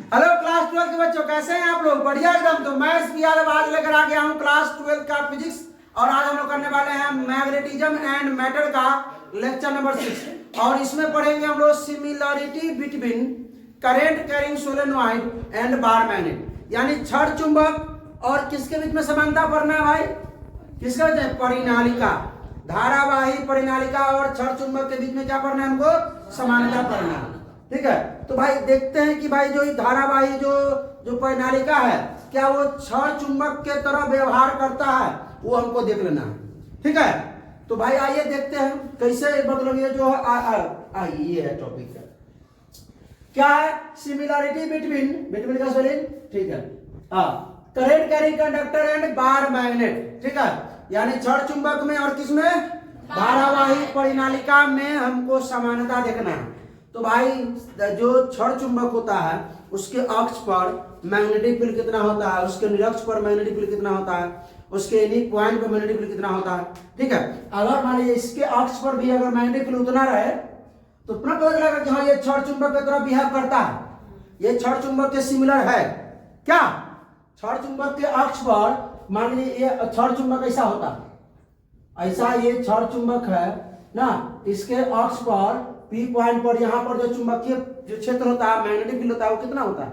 Hello class 12 के बच्चों, कैसे हैं आप लोग? बढ़िया एकदम। तो मैं इस यादव आज लेकर आ गया हूँ क्लास 12 का फिजिक्स, और आज हम लोग करने वाले हैं मैग्नेटिज्म एंड मैटर का लेक्चर नंबर 6। और इसमें पढ़ेंगे हम लोग similarity between current carrying solenoid and bar magnet, यानी छड़ चुंबक और किसके बीच में समानता पढ़ना है भाई? किसके बीच में? परिनालिका, धारावाही परिनालिका और छड़ चुंबक के बीच में क्या पढ़ना है हमको? समानता पढ़ना है। ठीक है, तो भाई देखते हैं कि भाई जो धारावाही जो परिनालिका है, क्या वो छड़ चुंबक के तरह व्यवहार करता है, वो हमको देख लेना है। ठीक है, तो भाई आइए देखते हैं कैसे, मतलब ये जो ये है टॉपिक का क्या है? सिमिलरिटी बिटवीन का स्पेलिंग, ठीक है, current carrying conductor and bar magnet. ठीक है, यानी छड़ चुंबक में और किसमें? धारावाही परिनालिका में हमको समानता देखना है। तो भाई जो छड़ चुंबक होता है उसके अक्ष पर मैग्नेटिक फील्ड कितना होता है, उसके निरक्ष पर मैग्नेटिक फील्ड कितना होता है, उसके यूनिक पॉइंट पर मैग्नेटिक फील्ड कितना होता है। ठीक है, अगर मान लीजिए इसके अक्ष पर भी अगर मैग्नेटिक फील्ड उतना रहे तो तुरंत पता चलेगा कि हाँ ये छड़ चुंबक की तरह बिहेव करता है, ये छड़ चुंबक के सिमिलर है। क्या छड़ चुंबक के अक्ष पर मान लीजिए ये छड़ चुंबक ऐसा होता है, ऐसा ये छड़ चुंबक है ना, इसके अक्ष पर पी पॉइंट पर यहाँ पर जो चुंबकीय जो क्षेत्र होता है, मैग्नेटिक फील्ड होता है, वो कितना होता है?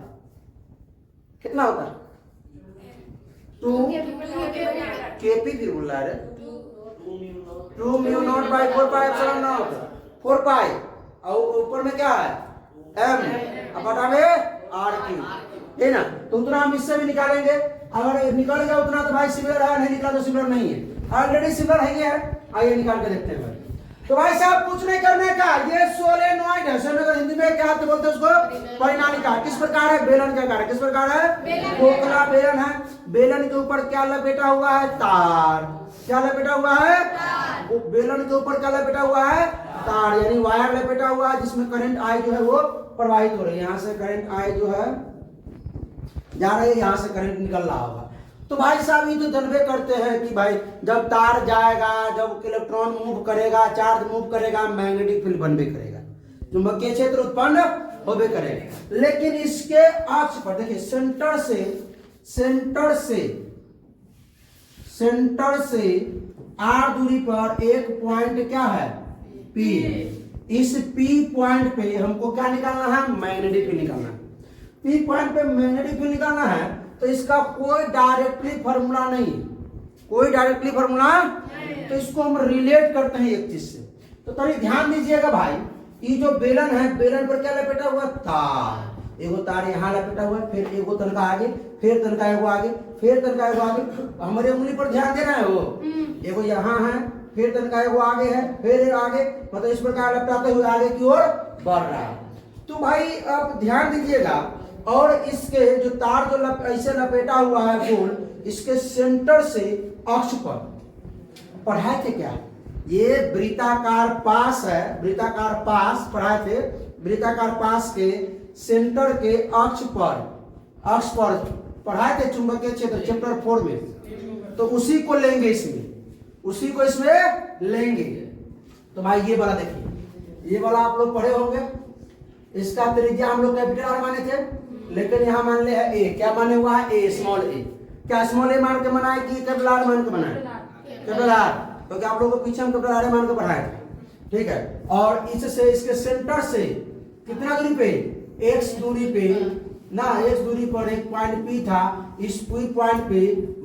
कितना होता है? 2 केपी फिर बोल रहा है 2 mu naught by 4 pi epsilon not 4 पाई, और ऊपर में क्या है? एम बटा में आर क्यू, है ना। तो उतना हम इससे भी निकालेंगे, अगर निकल गया उतना तो भाई सिमिलर है, नहीं निकला तो सिमिलर नहीं है। ऑलरेडी सिमिलर है, आइए निकाल के देखते हैं भाई। तो भाई साहब कुछ नहीं करने का, ये सोलेनॉइड है, सोलेनॉइड हिंदी में क्या बोलते हैं उसको? परिनालिका। किस प्रकार है? बेलन के आकार। किस प्रकार है? खोखला बेलन है। बेलन के ऊपर क्या लपेटा हुआ है? तार। क्या लपेटा हुआ है? वो बेलन के ऊपर क्या लपेटा हुआ है? तार, यानी वायर लपेटा हुआ है, जिसमें करंट आई जो है वो प्रवाहित हो रही है। यहाँ से करंट आई जो है जा रही है, यहाँ से करंट निकल रहा होगा। तो भाई साहब ये तो जानबे करते हैं कि भाई जब तार जाएगा, जब इलेक्ट्रॉन मूव करेगा, चार्ज मूव करेगा, मैग्नेटिक फील्ड बनबे करेगा, चुंबकीय क्षेत्र उत्पन्न होबे करेगा। लेकिन इसके अक्ष पर देखिए, सेंटर से आर दूरी पर एक पॉइंट क्या है? पी। इस पी पॉइंट पे हमको क्या निकालना है? मैग्नेटिक फील्ड निकालना है। पी पॉइंट पे मैग्नेटिक फील्ड निकालना है, तो इसका कोई डायरेक्टली फॉर्मूला नहीं, कोई डायरेक्टली फॉर्मूला नहीं। तो इसको हम रिलेट करते हैं एक चीज से। तो थोड़ी ध्यान दीजिएगा भाई, ये जो बेलन है, बेलन पर क्या लपेटा हुआ? तार। एगो तार यहाँ लपेटा हुआ है, फिर एगो तनका आगे, फिर तनका एगो आगे, फिर तनका एगो आगे। हमारे उंगली पर ध्यान देना है, वो एगो यहाँ है, फिर तनका एगो आगे है, फिर आगे, मतलब इस प्रकार लपटाते हुए आगे की ओर बढ़ रहा है। तो भाई आप ध्यान दीजिएगा, और इसके जो तार जो ऐसे लपेटा हुआ है गोल, इसके सेंटर से अक्ष पर पढ़ाए थे क्या? ये वृत्ताकार पास है, वृत्ताकार पास पढ़ाए थे। वृत्ताकार पास के सेंटर के अक्ष पर पढ़ाए थे चुंबकीय क्षेत्र, चैप्टर 4 में। तो उसी को लेंगे इसमें, उसी को इसमें लेंगे। तो भाई ये वाला देखिए, ये वाला आप लोग पढ़े होंगे। इसका त्रिज्या हम लोग कैपिटल आर माने थे, लेकिन यहाँ मान ले है ए। क्या माने हुआ है? ए, स्मॉल ए। क्या स्मॉल ए मान के बनाए कि कैपिटल आर मान के बनाए? कैपिटल आर, क्योंकि आप लोगों को पीछे हम कैपिटल आर मान के पढ़ाए थे। ठीक है, और इससे इसके सेंटर से कितना दूरी पे? एक्स दूरी पे ना, एक्स दूरी पर एक पॉइंट पी था। इस पी पॉइंट पे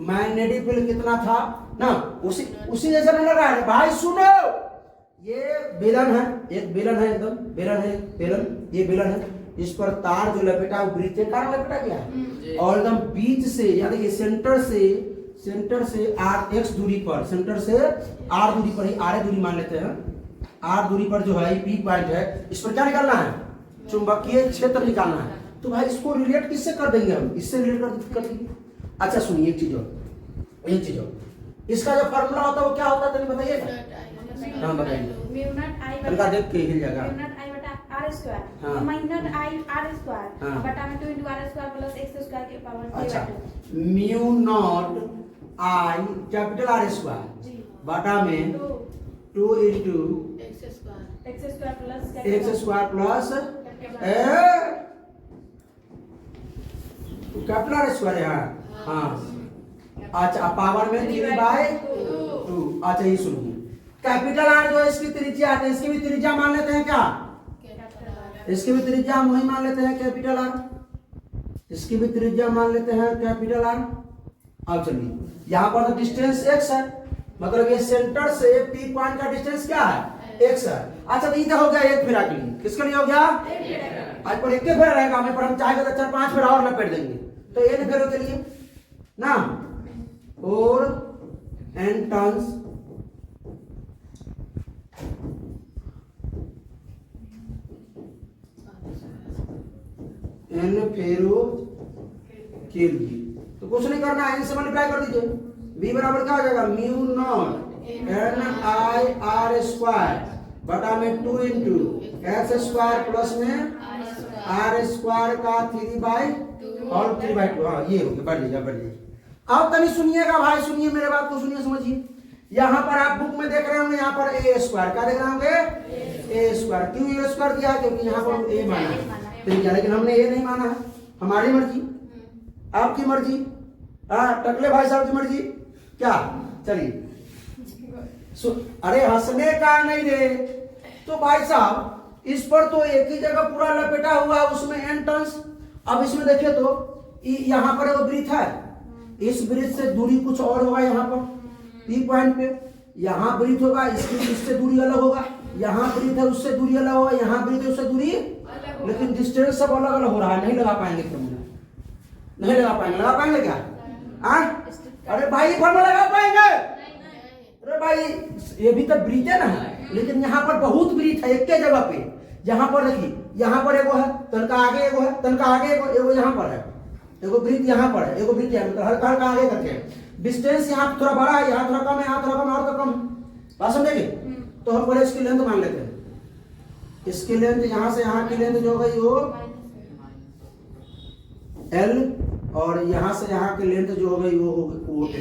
मैग्नेटिक फील्ड कितना था ना, उसी जैसा नहीं लगा है भाई। सुनो, ये बेलन है, एक बेलन है, एकदम बेलन है, ये बेलन है। इस पर तार जो लपेटा वो वृत्ताकार लपेटा गया है, और एकदम बीच से, यानी कि सेंटर से आर एक्स दूरी पर, सेंटर से आर दूरी पर ही, आर दूरी मान लेते हैं, आर दूरी पर जो है पी पॉइंट है, इस पर क्या निकालना है? चुंबकीय क्षेत्र निकालना है। तो भाई इसको रिलेट किससे कर देंगे हम? इससे रिलेट कर देंगे। अच्छा सुनिए एक चीज और, इसका जो फॉर्मूला होता है वो क्या होता है, तो बताइएगा। हाँ बताइए, इनका देख के हिल जाएगा। अच्छा, mu not I capital R square बटा में 2 into x square plus capital R square है। हाँ अच्छा, पावर में 3/2। अच्छा ये सुनिए, कैपिटल आर जो है इसकी त्रिज्या है, इसकी भी त्रिज्या मान लेते हैं क्या? इसकी भी त्रिज्या हम वही मान लेते हैं कैपिटल आर, इसकी भी त्रिज्या मान लेते हैं कैपिटल आर। अब चलिए यहाँ पर तो डिस्टेंस x है, मतलब ये सेंटर से पी पॉइंट का डिस्टेंस क्या है? x है। अच्छा तो ये हो गया एक फेरा के लिए, किसके लिए हो गया? आज पर एक के फेरा रहेगा, हमें पर हम चाहेंगे तो 4-5 फेरा और लपेट देंगे, तो n फेरों के लिए ना, और n टर्न्स n फेरो के लिए, तो कुछ नहीं करना है, n से मल्टीप्लाई कर दीजिए। v बराबर क्या हो जाएगा? Mu naught n i r square बटा में 2 इंटू एक्स स्क्वायर प्लस में r स्क्वायर का 3/2 और 3/2। हाँ ये हो गया, बढ़ लीजिए बढ़ लीजिए। अब तनी सुनिएगा भाई, सुनिए मेरे बात को, सुनिए समझिए। यहाँ पर आप बुक में देख रहे होंगे, यहाँ पर ए स्क्वायर क्या देख रहे होंगे? ए स्क्वायर। क्यों ए स्क्वायर दिया? क्योंकि यहाँ पर ए माना है, लेकिन हमने ये नहीं माना है, हमारी मर्जी, आपकी मर्जी, हाँ टकले भाई साहब की मर्जी क्या? चलिए अरे हंसने का नहीं रे, तो भाई साहब इस पर तो एक ही जगह पूरा लपेटा हुआ है, उसमें n टर्न्स। अब इसमें देखिए तो यहाँ पर एक वृत्त है, इस वृत्त से दूरी कुछ और होगा, यहाँ पर P पॉइंट पे यहाँ वृत्त होगा, इससे दूरी अलग होगा, यहाँ वृत्त है उससे दूरी अलग होगा, यहाँ वृत्त है उससे दूरी, लेकिन डिस्टेंस सब अलग अलग हो रहा है, नहीं लगा पाएंगे तुम, नहीं लगा पाएंगे, लगा पाएंगे क्या? अरे भाई फॉर्मूला लगा पाएंगे? अरे भाई ये भी तो वृत्त है ना, लेकिन यहाँ पर बहुत वृत्त है एक के जगह पे। यहाँ पर देखिए, यहाँ पर एगो है, तनका आगे एगो है, तनका आगे एगो यहाँ पर है, एगो वृत्त यहाँ पर है, एगो वृत्त मतलब हल्का हल्का आगे करके। डिस्टेंस यहाँ थोड़ा बड़ा है, यहाँ थोड़ा कम है, यहाँ थोड़ा कम और तो कम, बात समझेंगे? तो हम पहले इसकी लेंथ मान लेते हैं। इसकी लेंथ यहाँ से यहाँ की लेंथ जो होगी वो L, और यहाँ से यहाँ की लेंथ जो हो गई वो L।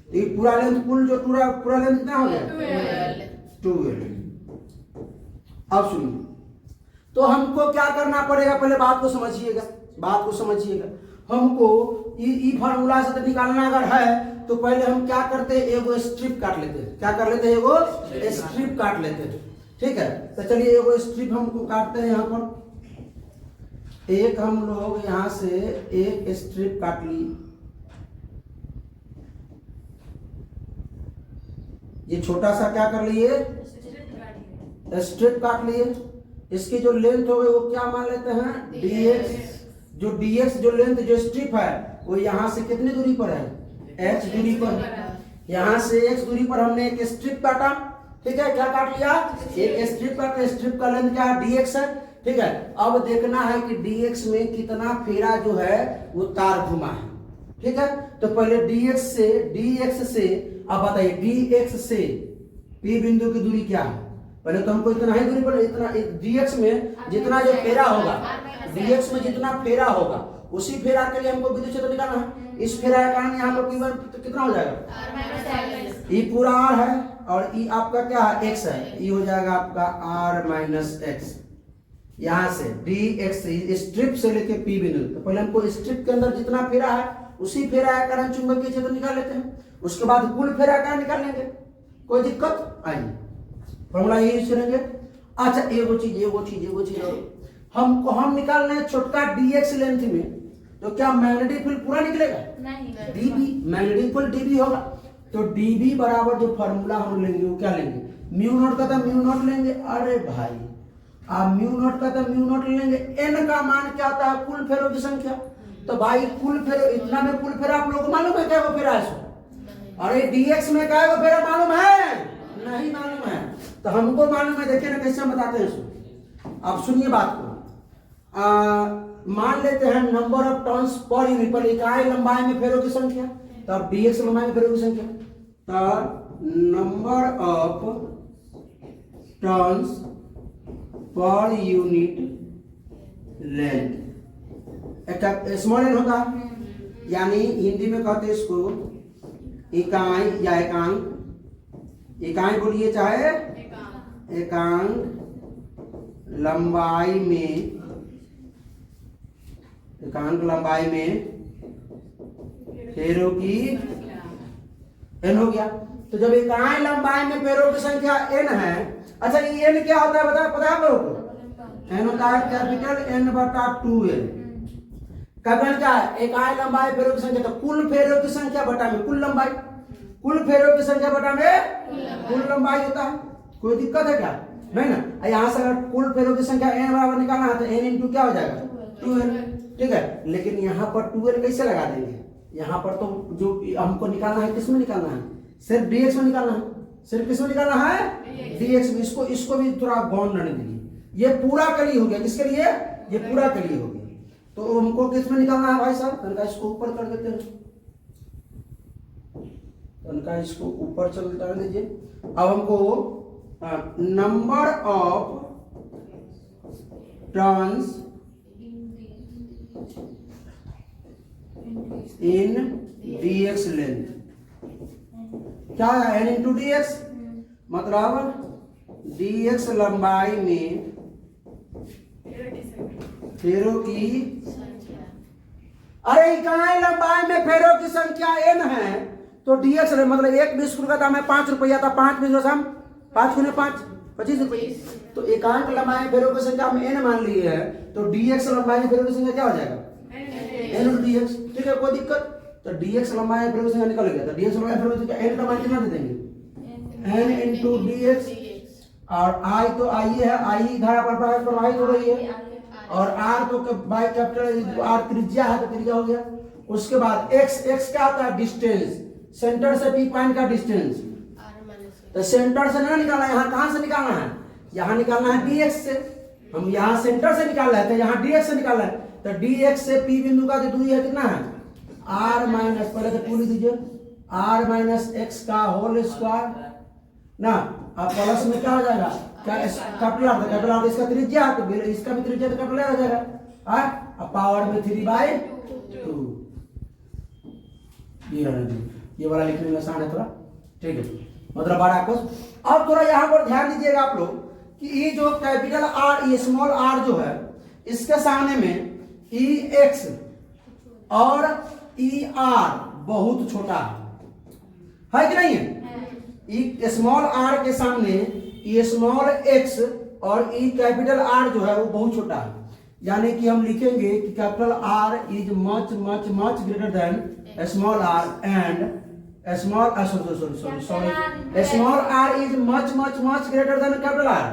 तो ये पूरा लेंथ पूरा लेंथ कितना हो गया? 2L। अब सुनिए, तो हमको क्या करना पड़ेगा? पहले बात को समझिएगा, बात को समझिएगा। हमको ई फार्मूला से तो निकालना अगर है, तो पहले हम क्या करते हैं? एगो स्ट्रिप काट लेते हैं। क्या कर लेते हैं? एगो स्ट्रिप काट लेते हैं, ठीक है? तो चलिए एगो स्ट्रिप हमको काटते हैं। यहाँ पर एक हम लोग यहाँ से एक स्ट्रिप काट ली, ये छोटा सा क्या कर लिए? स्ट्रिप काट लिए। इसकी जो लेंथ हो गई वो क्या मान लेते हैं? dx। जो dx जो लेंथ जो स्ट्रिप है वो यहाँ से कितनी दूरी पर है? h दूरी पर। यहाँ से x दूरी पर हमने एक स्ट्रिप काटा, ठीक है? क्या काट लिया? एक स्ट्रिप काट। स्ट्रिप का लेंथ क्या है? dx है, ठीक है? अब देखना है कि dx में कितना फेरा जो है वो तार घुमा है, ठीक है? तो पहले dx से अब बताइए dx से p बिंदु की दूरी क्या है? पहले तो हमको इतना ही दूरी पर, इतना dx में जितना जो फेरा होगा, dx में जितना फेरा होगा उसी फेरा के लिए हमको विद्युत क्षेत्र निकालना है। इस फेरा के कारण यहाँ पर P1 तो कितना हो जाएगा? ई पूरा r है और ई आपका क्या है? x है, ई हो जाएगा आपका r माइनस एक्स। यहाँ से dx स्ट्रिप से लेके P बिंदु, तो पहले हमको स्ट्रिप के अंदर जितना फेरा है उसी फेरा के कारण चुंबकीय क्षेत्र निकाल लेते हैं। उसके बाद कुल फेरा का निकाल लेंगे, कोई दिक्कत आएगी? फॉर्मूला यही यूज करेंगे। अच्छा एगो चीज हमको हम निकालना है छोटका dx लेंथ में, तो क्या मैग्नेटिक फील्ड पूरा निकलेगा? नहीं, dB मैग्नेटिक फील्ड dB होगा। तो dB बराबर जो फॉर्मूला हम लेंगे वो क्या लेंगे? म्यू नॉट का था म्यू नॉट लेंगे। अरे भाई आप म्यू नॉट का था म्यू नॉट लेंगे। n का मान क्या होता है? कुल फेरों की संख्या। तो भाई कुल फेरो इतना में कुल फेरा आप लोगों को मालूम है क्या वो फेरा है? अरे dx में क्या है वो फेरा मालूम है? नहीं मालूम है, तो हमको मालूम है। देखिए ना कैसे हम बताते हैं इसको। अब सुनिए बात को। मान लेते हैं number of turns per unit, पर इकाई लंबाई में फेरों की संख्या, तो अब dx लंबाई में फेरों की संख्या, तो number of turns per unit length small n होता है, यानी हिंदी में कहते हैं इसको इकाई या एकांक। इकाई बोलिए चाहे एकांक लंबाई में, एकांक लंबाई में पैरों की n हो गया। तो जब इकाई लंबाई में पैरों की संख्या n है, अच्छा ये n क्या होता है पता है आप लोगों को? n होता है कैपिटल N बटा 2n। कैपिटल क्या है? इकाई लंबाई पैरों की संख्या, तो कुल पैरों की संख्या बटा में कुल लंबाई, कुल पैरों की संख्या बटा में कुल लंबाई होता है। कोई दिक्कत है क्या? नहीं ना। यहाँ से अगर कुल पैरों की संख्या n बराबर निकालना है तो n इंटू क्या हो जाएगा? 2n, ठीक है। लेकिन यहाँ पर 2n कैसे लगा देंगे? यहाँ पर तो जो हमको निकालना है किस में निकालना है? सिर्फ dx में निकालना है। सिर्फ किस में निकालना है? dx में। इसको भी थोड़ा गौर रहने दीजिए। ये पूरा कली हो गया, किसके लिए? ये पूरा कली हो गया। तो हमको किस में निकालना है भाई साहब? तनका इसको ऊपर कर देते हैं, तनका इसको ऊपर चलता दीजिए। अब हमको number of turns in dx length क्या है? n इंटू डी एक्स, मतलब dx लंबाई में फेरों की, अरे इकाई लंबाई में फेरों की संख्या n है तो dx मतलब एक बिस्कुट का दाम है 5 रुपया था, 5 बिस्कुट हम 5 गुने 5 25 रुपये। तो एकांक लंबाई में फेरों की संख्या हम n मान ली है, तो dx लंबाई में फेरों की संख्या क्या हो जाएगा? n इंटू dx, ठीक है, कोई दिक्कत? तो dx लंबाई में फेरों की संख्या निकल गया। तो dx लंबाई में फेरों की संख्या n का मान कितना दे देंगे? n इंटू dx, और i तो i है, i धारा पर प्रवाहित हो रही है, और r तो बाई कैपिटल r त्रिज्या है तो त्रिज्या हो गया। उसके बाद x क्या होता है? डिस्टेंस, सेंटर से p पॉइंट का डिस्टेंस। तो सेंटर से ना निकालना है, यहाँ कहां से निकालना है? यहाँ निकालना है dx से। हम यहाँ सेंटर से निकाल रहे थे, यहाँ dx से निकाल रहे हैं। तो dx से p बिंदु का जो दूरी है कितना है? r माइनस, पहले तो पूरी दीजिए, r माइनस एक्स का होल स्क्वायर ना। अब प्लस में क्या हो जाएगा? कैपिटल आर, कैपिटल आर इसका त्रिज्या है तो इसका भी त्रिज्या तो कैपिटल आ जाएगा। अब पावर में 3/2 ये वाला लिखने में आसान है थोड़ा, ठीक है, मतलब बड़ा कुछ। अब थोड़ा यहाँ पर ध्यान दीजिएगा आप लोग कि ये जो कैपिटल आर, ये स्मॉल आर जो है, इसके सामने में ई एक्स और ई आर बहुत छोटा है कि नहीं है? ई स्मॉल आर के सामने ई स्मॉल एक्स और ई कैपिटल आर जो है वो बहुत छोटा है। यानी कि हम लिखेंगे कि capital R is much much much greater than small R and small R is much much much greater than capital R,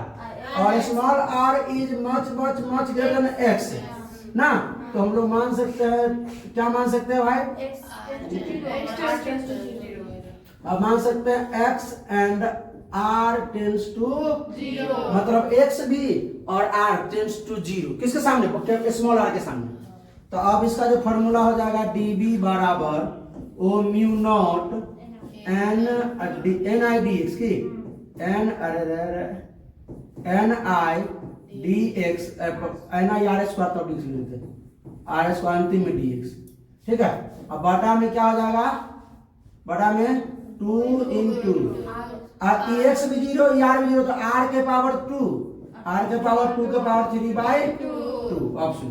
और small R is much much much greater than X ना। तो हम लोग मान सकते हैं, क्या मान सकते हैं भाई? अब मान सकते हैं x and r tends to 0, मतलब x भी और r टेंड्स टू 0 किसके सामने? स्मॉल r के सामने। तो अब इसका जो फॉर्मूला हो जाएगा db बराबर ओ mu naught n i dx की n i dx n i r square तो dx लेते हैं, r स्क्वायर अंतिम में dx, ठीक है। अब बटा में क्या हो जाएगा? बटा में 2 इंटू एक्स भी 0 आर भी 0, तो r के पावर 2, r के पावर 2 के पावर 3/2 ऑप्शन।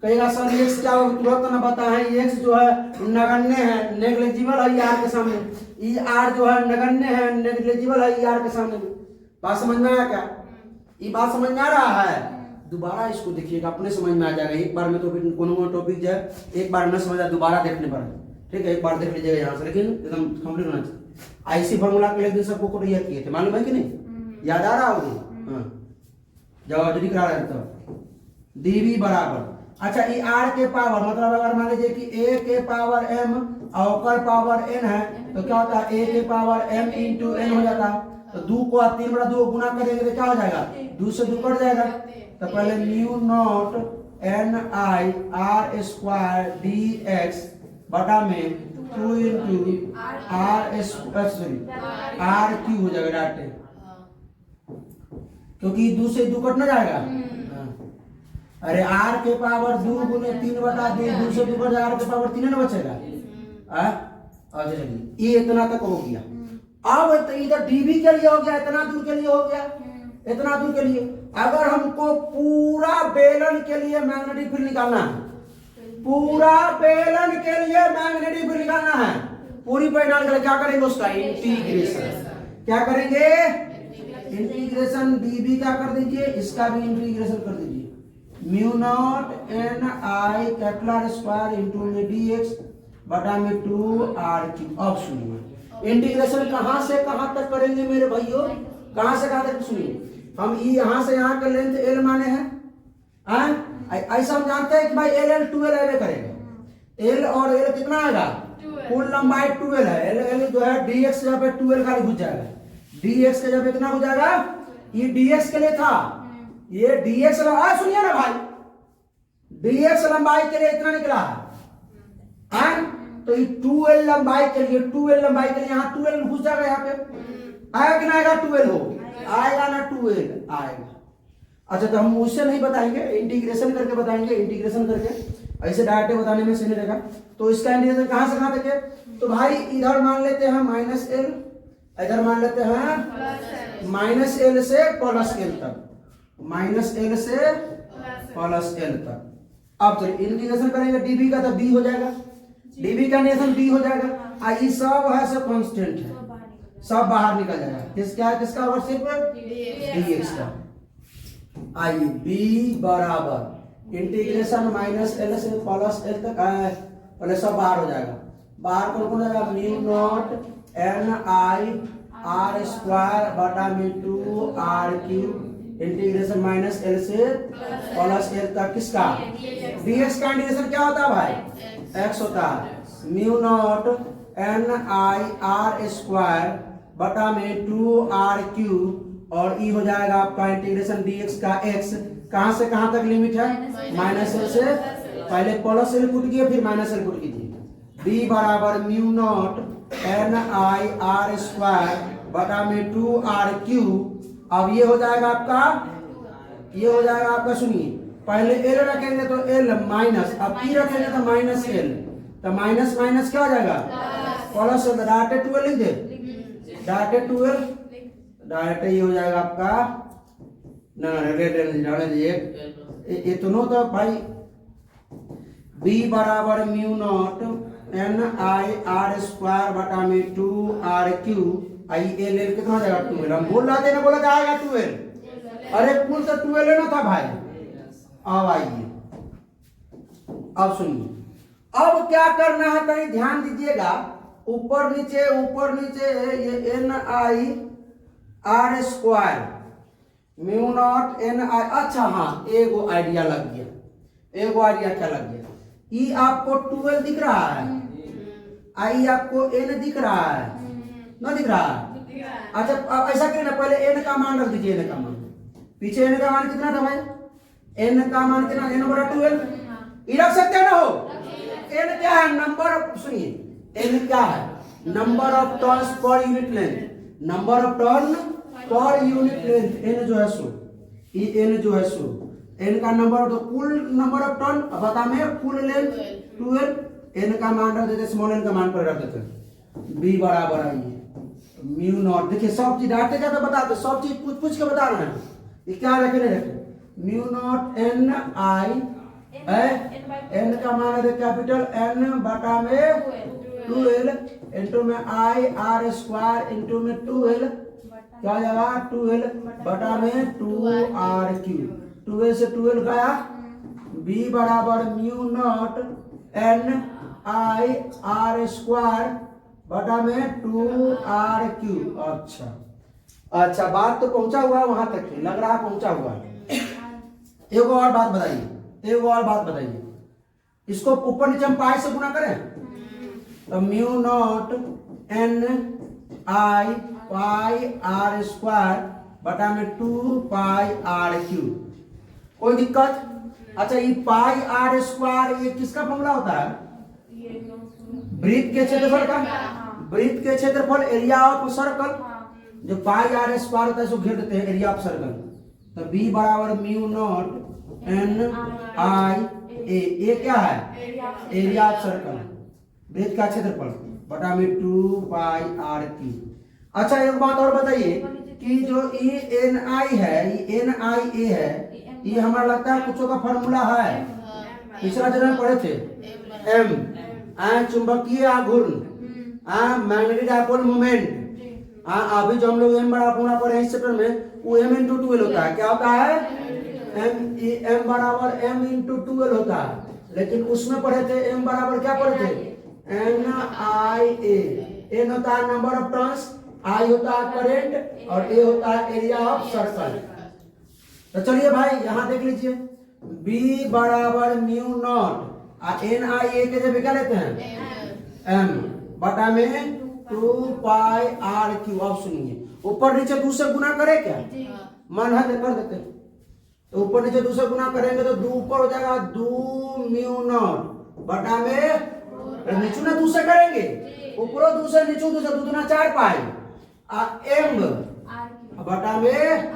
कहेगा सर x क्या होगा? तुरंत ना बताएं, x जो है नगण्य है, नेग्लिजिबल है r के सामने, ई r जो है नगण्य है, नेग्लिजिबल है r के सामने। बात समझ में आया क्या? ये बात समझ में आ रहा है? दोबारा इसको देखिएगा, अपने समझ में आ जाएगा। एक बार में तो फिर कोनो टॉपिक जो है एक बार न समझ आए, दोबारा देखने पर, ठीक है, एक बार देख लीजिएगा यहाँ से, लेकिन एकदम कंप्लीट होना चाहिए। आईसी फॉर्मूला के लिए सबको को याद किए थे, मालूम है कि नहीं? याद आ रहा होगी? हाँ, जब जल्दी करा रहे तो dv बराबर, अच्छा ये r के पावर, मतलब अगर मान लीजिए कि a के पावर m और पावर n है तो क्या होता है? a के पावर m इंटू n हो जाता है। तो 2 को 3/2 गुना करेंगे तो क्या हो जाएगा? 2 से 2 कट जाएगा। तो पहले mu naught n i r square dx बटा में 2 इंटू r क्यू हो जाएगा डायरेक्ट, क्योंकि 2 से 2 कट ना जाएगा। अरे r के पावर 2 गुने 3/2, 2 से 2 कट जाएगा, r के पावर 3 ना बचेगा। अच्छा चलिए, ये इतना तक हो गया। अब इधर dv के लिए हो गया, इतना दूर के लिए हो गया, इतना दूर के लिए। अगर हमको पूरा बेलन के लिए मैग्नेटिक फील्ड निकालना है, पूरा बेलन के लिए मैग्नेटिक फील्ड निकालना है। पूरी परिणाम के लिए क्या करेंगे उसका इंटीग्रेशन। क्या करेंगे इंटीग्रेशन। dB क्या कर दीजिए, इसका भी इंटीग्रेशन कर दीजिए। Mu not an I capital R square into में dx बटा में 2r3। अब सुनिए इंटीग्रेशन कहां से कहां तक करेंगे मेरे भाइयों, कहां से कहां तक सुनिए। हम यहां से यहां का लेंथ l माने हैं, ऐसा हम जानते हैं कि भाई l 12 ऐवे करेगा। l और l कितना आएगा, कुल लंबाई 12 है। l जो है dx जगह पे 12 का घुस जाएगा। dx के जगह पे कितना हो जाएगा, ये dx के लिए था, ये dx सुनिए ना भाई, dx लंबाई के लिए इतना निकला है, तो ये 2l लंबाई के लिए, 2l लंबाई के लिए यहाँ 2l घुस जाएगा। यहाँ पे आएगा कि ना आएगा, 12 हो आएगा ना, 2l आएगा। अच्छा तो हम उससे नहीं बताएंगे, इंटीग्रेशन करके बताएंगे। इंटीग्रेशन करके ऐसे डायरेक्ट बताने में सही नहीं रहेगा। तो इसका इंटीग्रेशन कहां से कहां तक है, तो भाई इधर मान लेते हैं -l, इधर मान लेते हैं -l से +l तक, -l से +l तक। अब चलिए इंटीग्रेशन करेंगे dB का, तो b हो जाएगा, dB का इंटीग्रेशन b हो जाएगा। ये सब है सब कांस्टेंट है, सब बाहर निकल जाएगा। किसका और सिर्फ dx का। आइए b बराबर इंटीग्रेशन -l से +l तक आए, पहले सब बाहर हो जाएगा। बाहर कौन कौन जाएगा, mu not an I R square बटा में 2r3 इंटीग्रेशन -l से +l तक। किसका, dx का इंटीग्रेशन क्या होता है भाई, x होता है। Mu not an I R square बटा में 2r3 और ई हो जाएगा आपका इंटीग्रेशन dx का x। कहां से कहां तक लिमिट है, -l से, पहले +l पुट किए फिर -l पुट कीजिए। b बराबर mu not an I R square बटा में 2r3। अब ये हो जाएगा आपका, ये हो जाएगा आपका, सुनिए पहले l रखेंगे तो l माइनस, अब p रखेंगे तो -l, तो माइनस माइनस क्या हो जाएगा +l, डायरेक्ट 12 लिख दे, डायरेक्ट 12, डायरेक्ट ये हो जाएगा आपका ना ये दोनों तो भाई b बराबर mu not an I R square बटा में 2r3। आई एल एल कितना हो जाएगा 12, हम बोल रहे थे ना, बोला जाएगा 12, अरे कुल तो 12 लेना था भाई। अब आइए, अब सुनिए, अब क्या करना है तो ध्यान दीजिएगा, ऊपर नीचे ये N I R square mu not an I. अच्छा हाँ, एगो आइडिया लग गया, एगो आइडिया क्या लग गया, ई आपको 12 दिख रहा है, आई आपको n दिख रहा है, ना दिख रहा है। अच्छा अब ऐसा करिए ना, पहले n का मान रख दीजिए, n का मान, पीछे n का मान कितना था भाई, n का मान कितना, n बटा 12, ये रख सकते ना हो। n क्या है, नंबर ऑफ, सुनिए n क्या है, number of turns per unit length, number of turn पर यूनिट लेंथ, n जो है सो, ये n जो है सो, n का नंबर, तो कुल नंबर ऑफ टर्न बता में कुल लेंथ 12, n का मान रख देते, स्मॉल n का मान पर रख देते। b बराबर आइए म्यू नॉट, देखिए सब चीज डाटे जाते बताते, सब चीज पूछ पूछ के बता रहे हैं, ये क्या रखे नहीं रखे। Mu not an I n का मान है कैपिटल N बटा में 12 इंटू में आई आर स्क्वायर इंटू में 12, क्या जाएगा 12 बटा में 2r3, 12 से 12 गया। b बराबर mu not an I R square बटा में 2r3। अच्छा बात तो पहुंचा हुआ वहां तक, लग रहा पहुंचा हुआ। एक और बात बताइए, एक और बात बताइए, इसको ऊपर नीचे हम पाई से गुना करें तो mu not an i pi r square बटा में 2πr3, कोई दिक्कत। अच्छा ये पाई आर स्क्वायर ये किसका फॉर्मूला होता है, वृत्त के क्षेत्रफल का, वृत्त के क्षेत्रफल एरिया ऑफ सर्कल, जो पाई आर स्क्वायर होता है इसको घेर देते हैं एरिया ऑफ सर्कल। तो b बराबर म्यू नॉट एन आई ए क्या है, एरिया ऑफ सर्कल, वृत्त का क्षेत्रफल बटा में 2πr3। अच्छा एक बात और बताइए कि जो ये एन आई है, ये एन आई ए है, ये हमारा लगता है कुछ का फॉर्मूला है, पिछला चरण में पढ़े थे एम, चुंबकीय आघूर्ण, मैग्नेटिक डायपोल मोमेंट। अभी जो हम लोग एम बराबर पूरा पढ़े हैं इस चैप्टर में, वो एम इंटू 12 होता है। क्या होता है? एम बराबर एम इंटू 12 होता है। लेकिन उसमें पढ़े थे एम बराबर क्या पढ़े थे? NIA। एन होता है नंबर ऑफ टर्न्स, आई होता है करंट, और ए होता है एरिया ऑफ सर्कल। तो चलिए भाई यहाँ देख लीजिए, B बराबर म्यू नॉट, NIA के जब क्या लेते हैं? M बटा में 2 पाई R क्यू। आप सुनिए, ऊपर नीचे 2 से गुना करे क्या? मन है तो कर देते हैं। तो ऊपर नीचे 2 से गुना करेंगे तो 2 ऊपर हो जाएगा 2 म्यू नॉट बटा में, नीचू ना 2 से करेंगे, ऊपर 2 से नीचू 2 से 2 दूना 4 पाई M बटा में।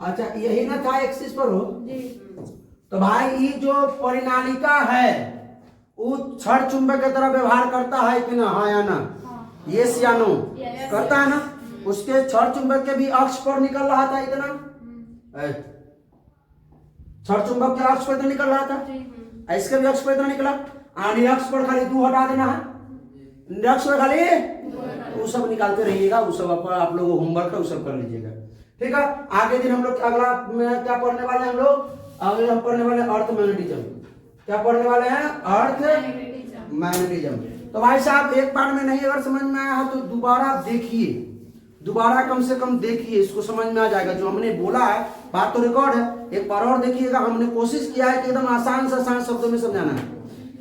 अच्छा यही ना था एक्सिस पर हो। तो भाई ये जो परिनालिका है वो छड़ चुंबक की तरह व्यवहार करता है कि ना? हाँ या ना? यस या नो? करता है ना? उसके छड़ चुंबक के भी अक्ष पर निकल रहा था इतना, छड़ चुंबक के अक्ष पर इतना निकल रहा था, इसके भी अक्ष पर इतना निकला। अक्ष पर खाली 2 हटा देना है, अक्ष पर खाली वो सब निकालते रहिएगा, वो सब आप लोग होमवर्क है वो सब कर लीजिएगा, ठीक है। आगे दिन हम लोग अगला में क्या पढ़ने वाले हैं? हम लोग अगले हम पढ़ने वाले अर्थ मैग्नेटिज्म। क्या पढ़ने वाले हैं? अर्थ मैग्नेटिज्म। तो भाई साहब एक बार में नहीं अगर समझ में आया है तो दोबारा देखिए, दोबारा कम से कम देखिए, इसको समझ में आ जाएगा। जो हमने बोला है बात तो रिकॉर्ड है, एक बार और देखिएगा। हमने कोशिश किया है कि एकदम आसान से आसान शब्दों में समझाना है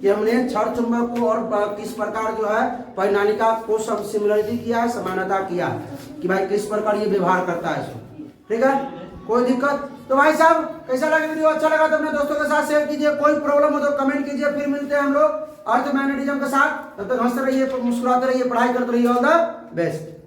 कि हमने छड़ चुंबक को और किस प्रकार जो है परिनालिका को सब सिमिलरिटी किया है, समानता किया कि भाई किस प्रकार ये व्यवहार करता है इसको, ठीक है। कोई दिक्कत? तो भाई साहब कैसा लगा वीडियो? अच्छा लगा तो अपने दोस्तों के साथ शेयर कीजिए, कोई प्रॉब्लम हो तो कमेंट कीजिए। फिर मिलते हैं हम लोग अर्थ मैग्नेटिज्म के साथ। तब तक हंसते रहिए, मुस्कुराते रहिए, पढ़ाई करते रहिए। All the best.